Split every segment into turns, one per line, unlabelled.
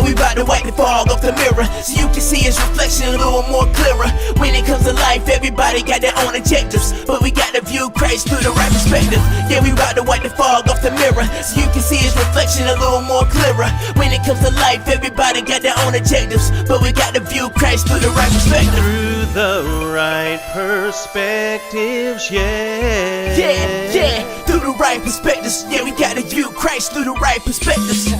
Yeah, we bout to wipe the fog off the mirror, so you can see his reflection a little more clearer. When it comes to life, everybody got their own objectives, but we got to view Christ through the right perspective. Yeah, we bout to wipe the fog off the mirror, so you can see his reflection a little more clearer. When it comes to life, everybody got their own objectives, but we got to view Christ through the right perspective.
Through the right perspectives, yeah.
Yeah, through the right perspectives. Yeah, we got to view Christ through the right perspectives.
Through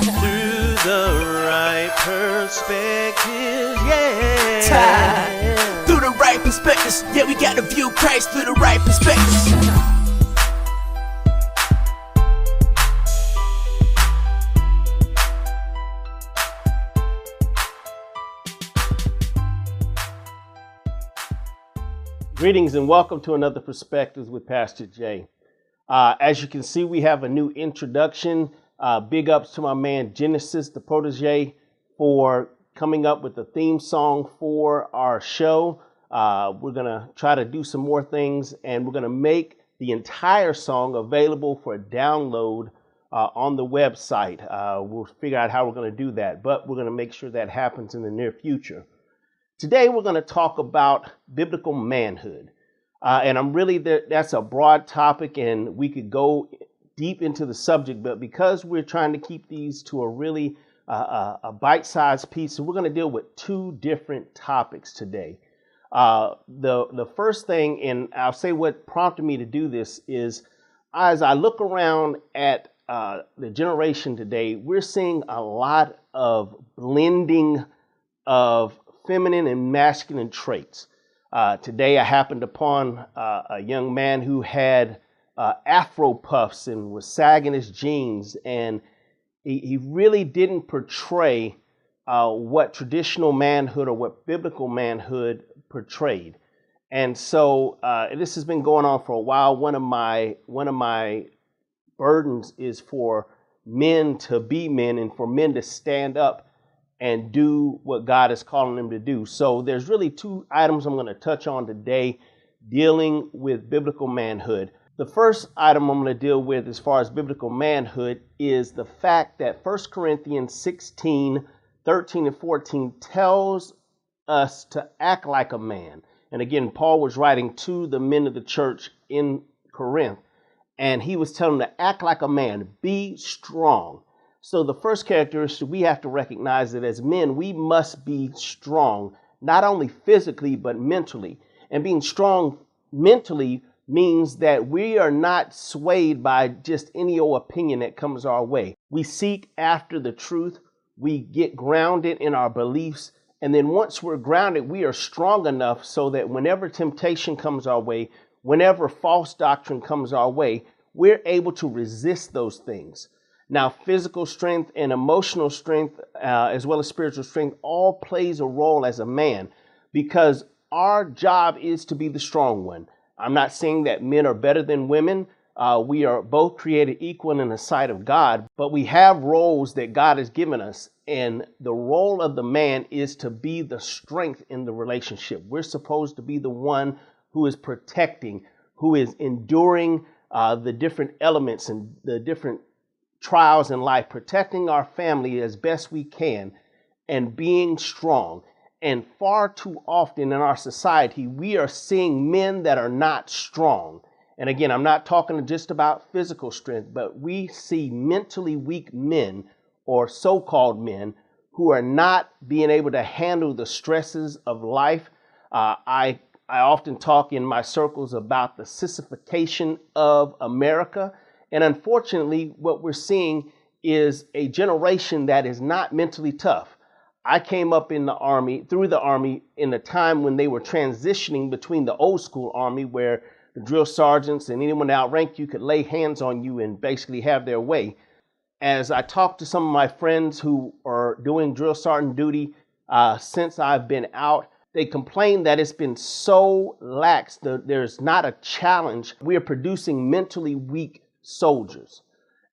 the right perspectives, yeah.
Through the right perspectives. Yeah, we got to view Christ through the right perspectives.
Greetings and welcome to another Perspectives with Pastor Jay. As you can see, we have a new introduction. Big ups to my man Genesis, the protege, for coming up with the theme song for our show. We're going to try to do some more things, and we're going to make the entire song available for download on the website. We'll figure out how we're going to do that, but we're going to make sure that happens in the near future. Today, we're going to talk about biblical manhood. And I'm really, that's a broad topic and we could go deep into the subject, but because we're trying to keep these to a really a bite-sized piece, so we're going to deal with two different topics today. The first thing, and I'll say what prompted me to do this, is as I look around at the generation today, we're seeing a lot of blending of feminine and masculine traits. Today I happened upon a young man who had afro puffs and was sagging his jeans, and he really didn't portray what traditional manhood or what biblical manhood portrayed. And so this has been going on for a while. One of my burdens is for men to be men and for men to stand up and do what God is calling them to do. So there's really two items I'm going to touch on today dealing with biblical manhood. The first item I'm going to deal with as far as biblical manhood is the fact that 1 Corinthians 16, 13 and 14 tells us to act like a man. And again, Paul was writing to the men of the church in Corinth, and he was telling them to act like a man, be strong. So the first characteristic we have to recognize that as men, we must be strong, not only physically, but mentally. And being strong mentally means that we are not swayed by just any old opinion that comes our way. We seek after the truth. We get grounded in our beliefs. And then once we're grounded, we are strong enough so that whenever temptation comes our way, whenever false doctrine comes our way, we're able to resist those things. Now, physical strength and emotional strength, as well as spiritual strength, all plays a role as a man because our job is to be the strong one. I'm not saying that men are better than women. We are both created equal in the sight of God, but we have roles that God has given us. And the role of the man is to be the strength in the relationship. We're supposed to be the one who is protecting, who is enduring the different elements and the different trials in life, protecting our family as best we can and being strong. And far too often in our society, we are seeing men that are not strong. And again, I'm not talking just about physical strength, but we see mentally weak men or so-called men who are not being able to handle the stresses of life. I often talk in my circles about the sissification of America. And unfortunately, what we're seeing is a generation that is not mentally tough. I came up in the Army, through the Army, in a time when they were transitioning between the old school Army, where the drill sergeants and anyone that outranked you could lay hands on you and basically have their way. As I talked to some of my friends who are doing drill sergeant duty since I've been out, they complain that it's been so lax. There's not a challenge. We are producing mentally weak soldiers.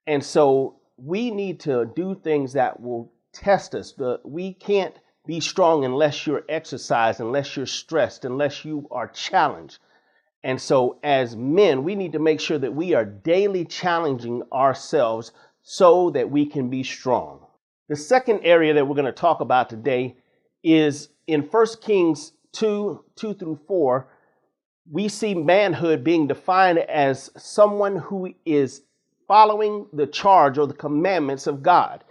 And so we need to do things that will test us. We can't be strong unless you're exercised, unless you're stressed, unless you are challenged. And so as men, we need to make sure that we are daily challenging ourselves so that we can be strong. The second area that we're going to talk about today is in 1 Kings 2:2-4. We see manhood being defined as someone who is following the charge or the commandments of God.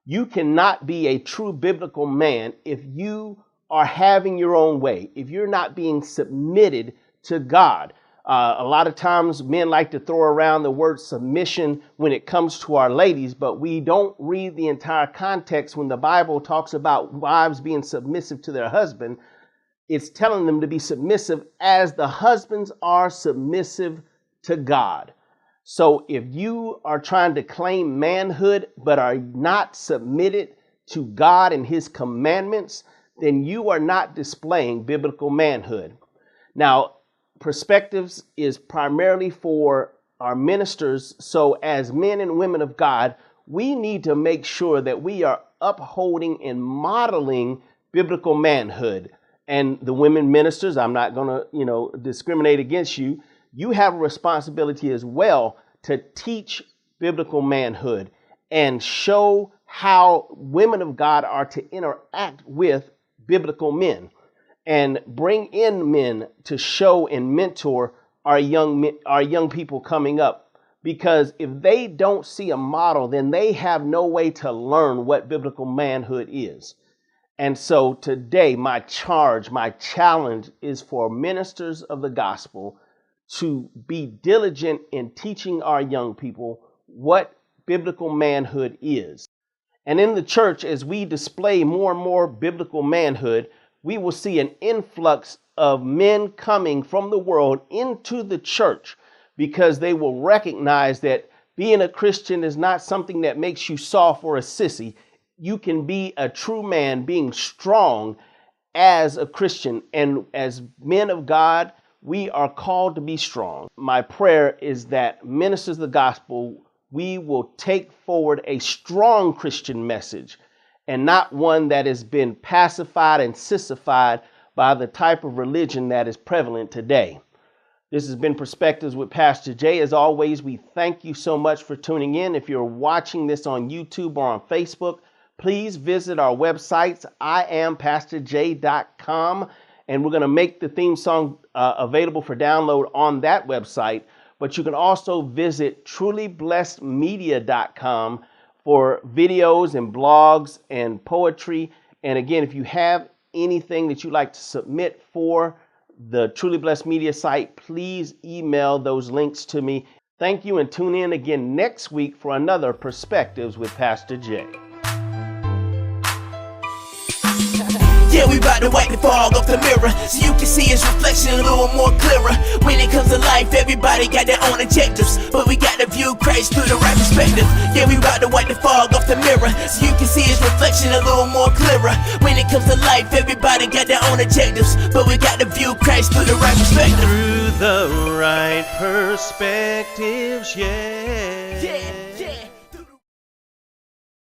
You cannot be a true biblical man if you are having your own way, if you're not being submitted to God. A lot of times men like to throw around the word submission when it comes to our ladies, but we don't read the entire context when the Bible talks about wives being submissive to their husband. It's telling them to be submissive as the husbands are submissive to God. So if you are trying to claim manhood but are not submitted to God and his commandments, then you are not displaying biblical manhood. Now, Perspectives is primarily for our ministers. So as men and women of God, we need to make sure that we are upholding and modeling biblical manhood. And the women ministers, I'm not going to, discriminate against you. You have a responsibility as well to teach biblical manhood and show how women of God are to interact with biblical men, and bring in men to show and mentor our young people coming up. Because if they don't see a model, then they have no way to learn what biblical manhood is. And so today, my challenge is for ministers of the gospel to be diligent in teaching our young people what biblical manhood is. And in the church, as we display more and more biblical manhood, we will see an influx of men coming from the world into the church, because they will recognize that being a Christian is not something that makes you soft or a sissy. You can be a true man being strong as a Christian. And as men of God, we are called to be strong. My prayer is that ministers of the gospel, we will take forward a strong Christian message, and not one that has been pacified and sissified by the type of religion that is prevalent today. This has been Perspectives with Pastor Jay. As always, we thank you so much for tuning in. If you're watching this on YouTube or on Facebook, please visit our websites, iampastorj.com, and we're going to make the theme song available for download on that website. But you can also visit trulyblessedmedia.com for videos and blogs and poetry. And again, if you have anything that you'd like to submit for the Truly Blessed Media site, please email those links to me. Thank you, and tune in again next week for another Perspectives with Pastor Jay.
Yeah, we bout to wipe the fog off the mirror so you can see his reflection a little more clearer. When it comes to life, everybody got their own objectives, but we got to view Christ through the right perspective. Yeah, we bout to wipe the fog off the mirror so you can see his reflection a little more clearer. When it comes to life, everybody got their own objectives, but we got to view Christ through the right perspective.
Through the right perspectives, yeah.